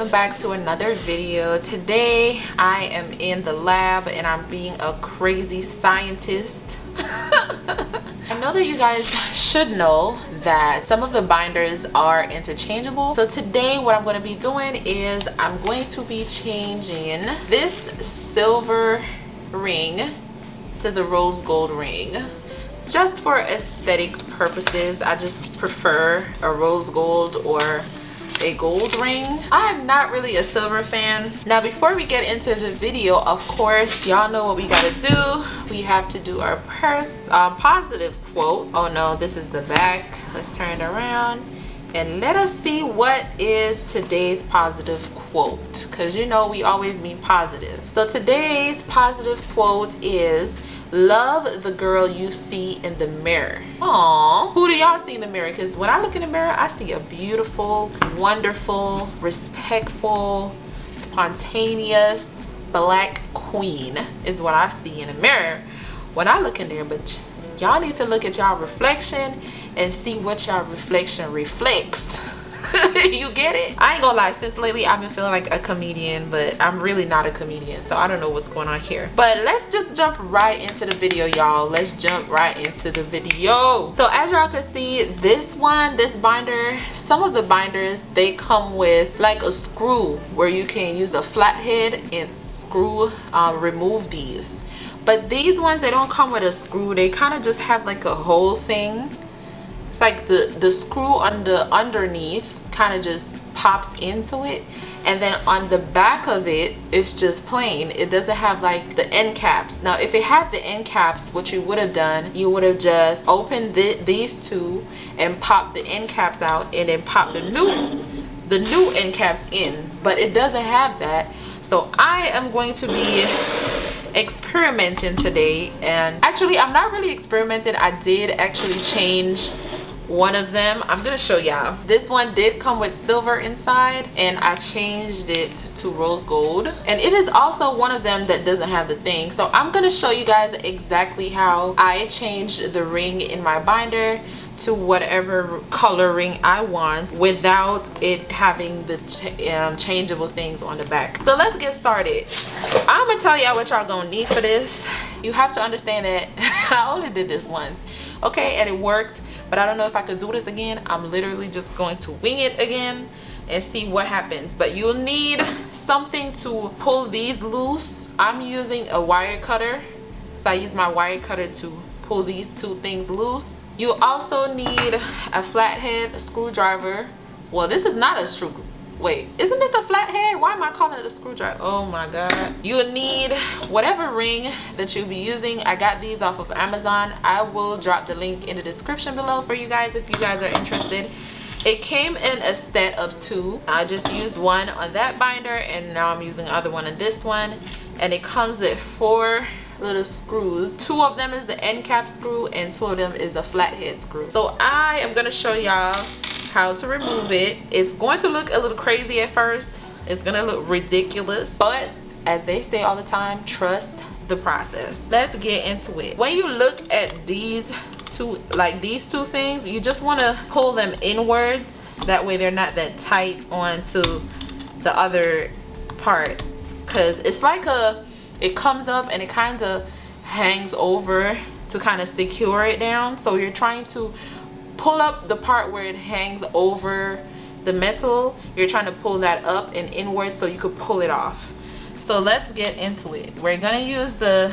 welcome back to another video. Today I am in the lab and I'm being a crazy scientist. I know that you guys should know that some of the binders are interchangeable. So today what I'm going to be doing is I'm going to be changing this silver ring to the rose gold ring. Just for aesthetic purposes, I just prefer a rose gold or a gold ring. I'm not really a silver fan. Now before we get into the video, of course y'all know what we gotta do. We have to do our positive quote. Oh no, this is the back. Let's turn it around and let us see what is today's positive quote, because you know we always mean positive. So today's positive quote is, love the girl you see in the mirror. Aww, who do y'all see in the mirror? Because when I look in the mirror, I see a beautiful, wonderful, respectful, spontaneous black queen is what I see in the mirror when I look in there. But y'all need to look at y'all reflection and see what y'all reflection reflects. You get it? I ain't gonna lie, since lately I've been feeling like a comedian, but I'm really not a comedian, so I don't know what's going on here. But let's just jump right into the video, y'all. Let's jump right into the video. So as y'all can see, this binder, some of the binders, they come with like a screw where you can use a flathead and screw remove these. But these ones, they don't come with a screw. They kind of just have like a whole thing. It's like the screw on the underneath kind of just pops into it, and then on the back of it, it's just plain. It doesn't have like the end caps. Now if it had the end caps, what you would have done, you would have just opened these two and popped the end caps out and then popped the new end caps in, but it doesn't have that. So I am going to be experimenting today, and actually I'm not really experimenting. I did actually change one of them. I'm gonna show y'all. This one did come with silver inside and I changed it to rose gold, and it is also one of them that doesn't have the thing. So I'm gonna show you guys exactly how I changed the ring in my binder to whatever color ring I want without it having the changeable things on the back. So let's get started. I'm gonna tell y'all what y'all gonna need for this. You have to understand that I only did this once, okay, and it worked, but I don't know if I could do this again. I'm literally just going to wing it again and see what happens. But you'll need something to pull these loose. I'm using a wire cutter, so I use my wire cutter to pull these two things loose. You also need a flathead, a screwdriver. Well, this is not a screw. Wait, isn't this a flathead? Why am I calling it a screwdriver? Oh my god. You'll need whatever ring that you'll be using. I got these off of Amazon. I will drop the link in the description below for you guys if you guys are interested. It came in a set of 2. I just used one on that binder and now I'm using the other one on this one. And it comes with 4 little screws. 2 of them is the end cap screw and 2 of them is the flathead screw. So I am gonna show y'all how to remove it. It's going to look a little crazy at first. It's gonna look ridiculous, but as they say all the time, trust the process. Let's get into it. When you look at these two, like these 2 things, you just want to pull them inwards. That way they're not that tight onto the other part, because it's like it comes up and it kind of hangs over to kind of secure it down. So you're trying to pull up the part where it hangs over the metal. You're trying to pull that up and inward so you could pull it off. So let's get into it. We're gonna use the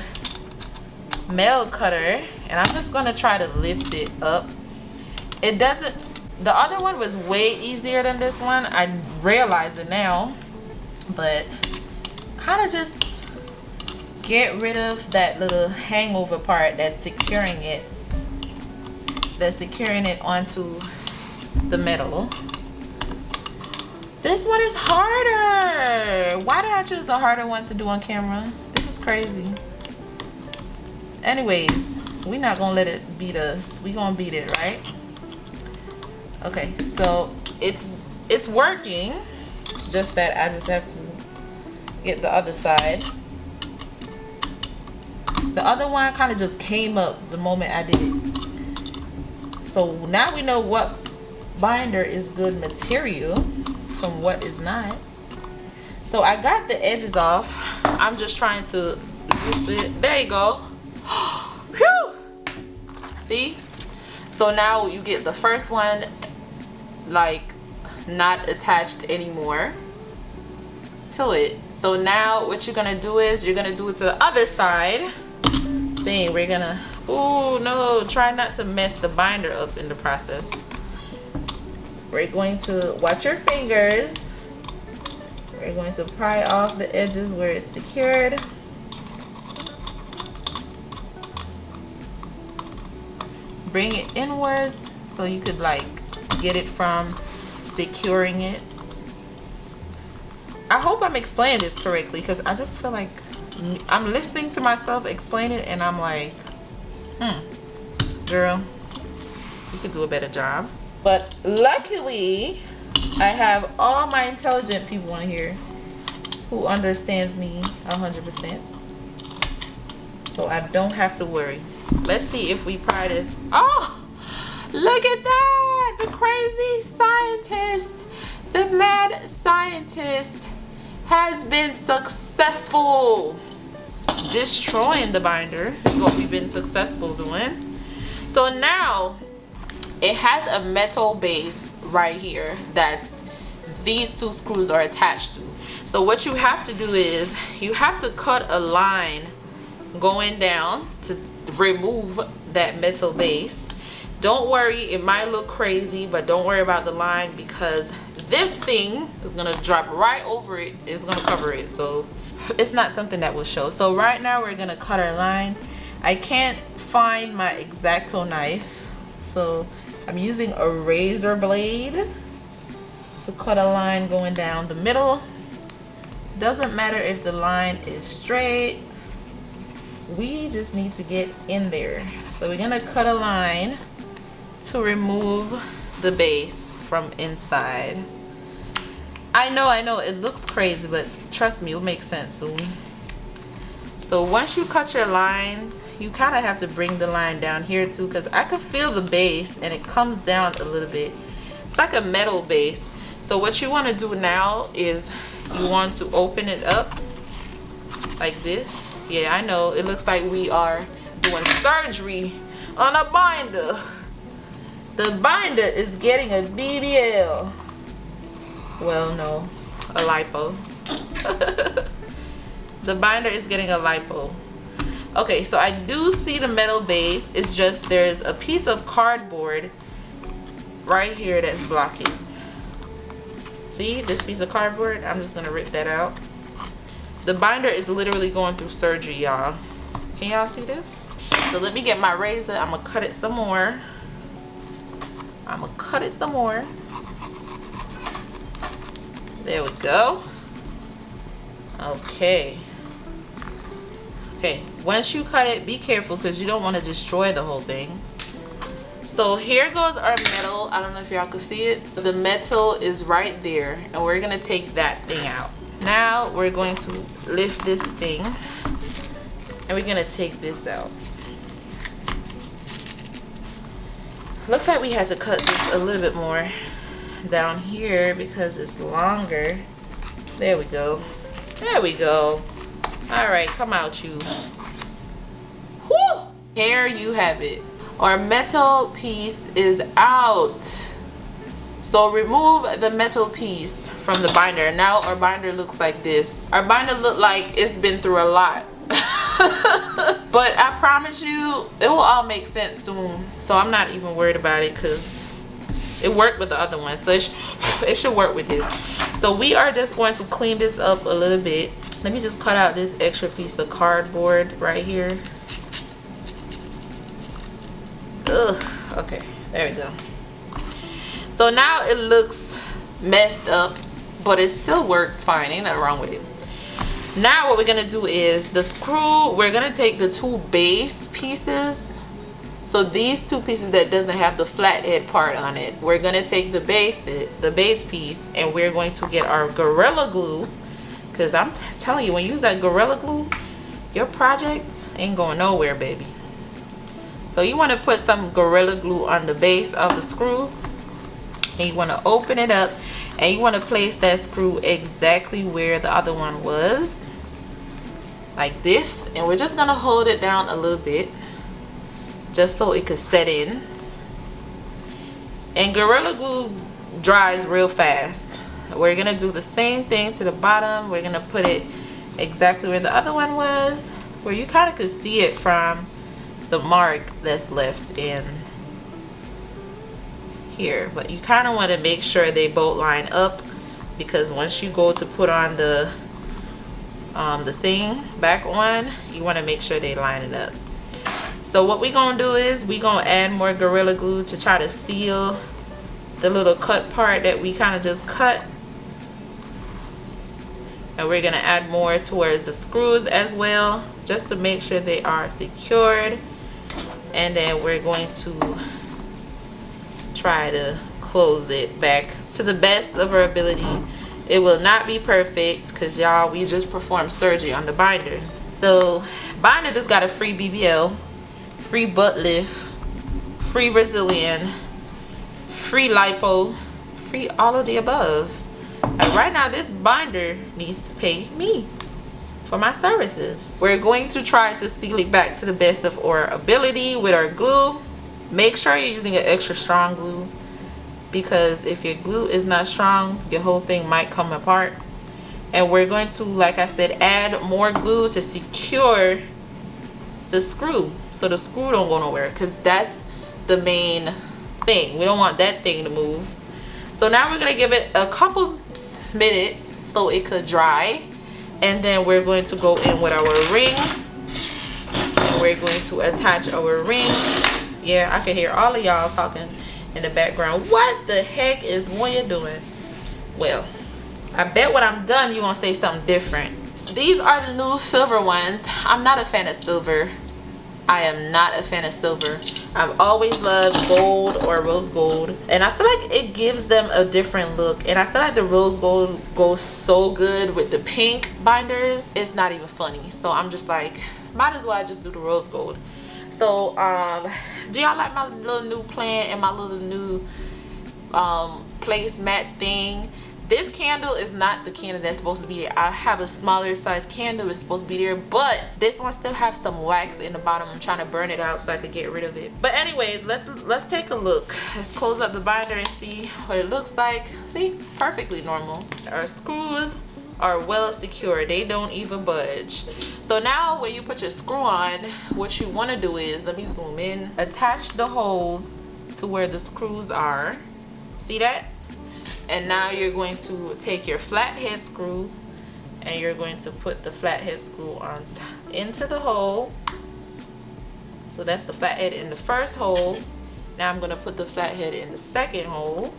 nail cutter and I'm just gonna try to lift it up. It doesn't, the other one was way easier than this one. I realize it now, but kind of just get rid of that little hangover part that's securing it onto the metal. This one is harder. Why did I choose the harder one to do on camera? This is crazy. Anyways, we're not gonna let it beat us. We gonna beat it, right? Okay, so it's working. It's just that I just have to get the other side. The other one kind of just came up the moment I did it. So now we know what binder is good material from what is not. So I got the edges off. I'm just trying to loose it. There you go. Whew. See? So now you get the first one like not attached anymore to it. So now what you're gonna do is you're gonna do it to the other side. Thing we're gonna, oh no, try not to mess the binder up in the process. We're going to watch your fingers. We're going to pry off the edges where it's secured. Bring it inwards so you could like get it from securing it. I hope I'm explaining this correctly because I just feel like I'm listening to myself explain it and I'm like, girl, you could do a better job. But luckily, I have all my intelligent people in here who understands me 100%. So I don't have to worry. Let's see if we pry this. Oh, look at that! The crazy scientist, the mad scientist has been successful. Destroying the binder is what we've been successful doing. So now it has a metal base right here that's these two screws are attached to. So what you have to do is you have to cut a line going down to remove that metal base. Don't worry, it might look crazy, but don't worry about the line because this thing is gonna drop right over it. It's gonna cover it, so it's not something that will show. So right now we're gonna cut our line. I can't find my X-Acto knife, so I'm using a razor blade to cut a line going down the middle. Doesn't matter if the line is straight, we just need to get in there. So we're gonna cut a line to remove the base from inside. I know it looks crazy, but trust me, it'll make sense soon. So once you cut your lines, you kind of have to bring the line down here too, because I can feel the base and it comes down a little bit. It's like a metal base. So what you want to do now is you want to open it up like this. Yeah, I know it looks like we are doing surgery on a binder. The binder is getting a BBL. Well, no, a lipo. The binder is getting a lipo. Okay, so I do see the metal base. It's just there's a piece of cardboard right here that's blocking. See this piece of cardboard? I'm just gonna rip that out. The binder is literally going through surgery, y'all. Can y'all see this? So let me get my razor. I'm gonna cut it some more. There we go. Okay, once you cut it, be careful because you don't want to destroy the whole thing. So here goes our metal. I don't know if y'all can see it. The metal is right there and we're gonna take that thing out. Now we're going to lift this thing and we're gonna take this out. Looks like we had to cut this a little bit more down here because it's longer. There we go. There we go. All right, come out, you. Whew! Here you have it. Our metal piece is out. So remove the metal piece from the binder. Now our binder looks like this. Our binder look like it's been through a lot. But I promise you, it will all make sense soon. So I'm not even worried about it because it worked with the other one. So it should work with this. So we are just going to clean this up a little bit. Let me just cut out this extra piece of cardboard right here. Ugh, okay, there we go. So now it looks messed up, but it still works fine. Ain't nothing wrong with it. Now what we're gonna do is the screw, we're gonna take the two base pieces. So these two pieces that doesn't have the flathead part on it, we're gonna take the base piece, and we're going to get our Gorilla Glue. Because I'm telling you, when you use that Gorilla Glue, your project ain't going nowhere, baby. So you want to put some Gorilla Glue on the base of the screw. and you want to open it up, and you want to place that screw exactly where the other one was, like this. And we're just gonna hold it down a little bit just so it could set in. And Gorilla Glue dries real fast. We're gonna do the same thing to the bottom. We're gonna put it exactly where the other one was, where you kind of could see it from the mark that's left in here. But you kind of want to make sure they both line up, because once you go to put on the thing back on, you want to make sure they line it up. So what we're gonna do is we're gonna add more Gorilla Glue to try to seal the little cut part that we kind of just cut. And we're gonna add more towards the screws as well, just to make sure they are secured. And then we're going to try to close it back to the best of our ability. It will not be perfect, because y'all, we just performed surgery on the binder. So binder just got a free BBL, free butt lift, free Brazilian, free lipo, free all of the above. And right now this binder needs to pay me for my services. We're going to try to seal it back to the best of our ability with our glue. Make sure you're using an extra strong glue, because if your glue is not strong, your whole thing might come apart. And we're going to, like I said, add more glue to secure the screw, so the screw don't go nowhere, because that's the main thing. We don't want that thing to move. So now we're gonna give it a couple minutes so it could dry, and then we're going to go in with our ring. We're going to attach our ring. Yeah, I can hear all of y'all talking in the background. What the heck is Moya doing? Well, I bet when I'm done you're gonna say something different. These are the new silver ones. I'm not a fan of silver. I am not a fan of silver. I've always loved gold or rose gold, and I feel like it gives them a different look. And I feel like the rose gold goes so good with the pink binders, it's not even funny. So I'm just like, might as well just do the rose gold. So do y'all like my little new plant and my little new placemat thing? This candle is not the candle that's supposed to be there. I have a smaller size candle that's supposed to be there, but this one still has some wax in the bottom. I'm trying to burn it out so I could get rid of it. But anyways, let's take a look. Let's close up the binder and see what it looks like. See, perfectly normal. Our screws are well secured. They don't even budge. So now when you put your screw on, what you want to do is, let me zoom in, attach the holes to where the screws are. See that? And now you're going to take your flathead screw, and you're going to put the flathead screw on into the hole. So that's the flathead in the first hole. Now I'm going to put the flathead in the second hole.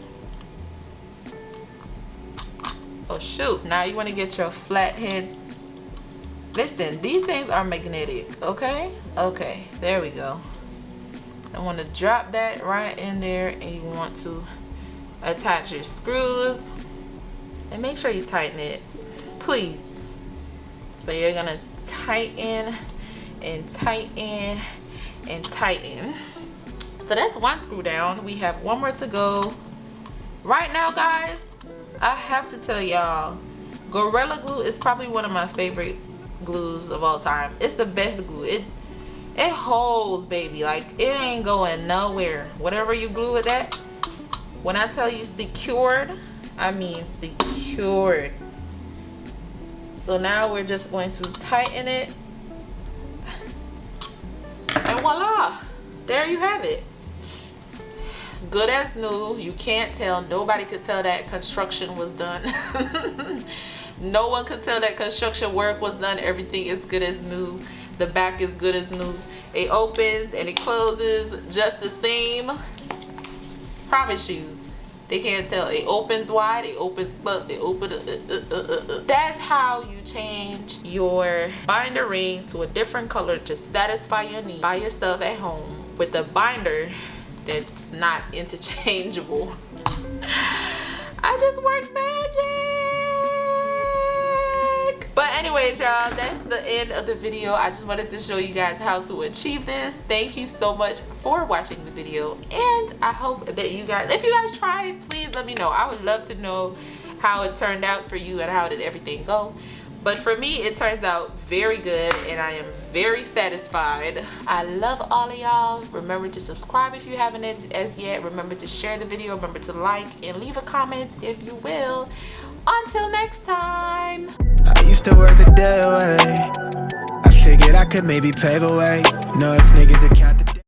Oh shoot, now you want to get your flathead. Listen, these things are magnetic, okay? Okay, there we go. I want to drop that right in there, and you want to attach your screws, and make sure you tighten it, please. So you're gonna tighten and tighten and tighten. So that's one screw down. We have one more to go. Right now, guys, I have to tell y'all, Gorilla Glue is probably one of my favorite glues of all time. It's the best glue. It holds, baby. Like, it ain't going nowhere. Whatever you glue with that, when I tell you secured, I mean secured. So now we're just going to tighten it, and voila, there you have it. Good as new. You can't tell. Nobody could tell that construction was done. No one could tell that construction work was done. Everything is good as new. The back is good as new. It opens and it closes just the same. Promise you, they can't tell. It opens wide, it opens up, it opens. That's how you change your binder ring to a different color to satisfy your need by yourself at home with a binder that's not interchangeable. I just worked magic. But anyways, y'all, that's the end of the video. I just wanted to show you guys how to achieve this. Thank you so much for watching the video, and I hope that you guys, if you guys try it, please let me know. I would love to know how it turned out for you and how did everything go. But for me, it turns out very good, and I am very satisfied. I love all of y'all. Remember to subscribe if you haven't as yet. Remember to share the video. Remember to like and leave a comment if you will. Until next time. I used to work the day away. I figured I could maybe pave a way. No, it's niggas that count the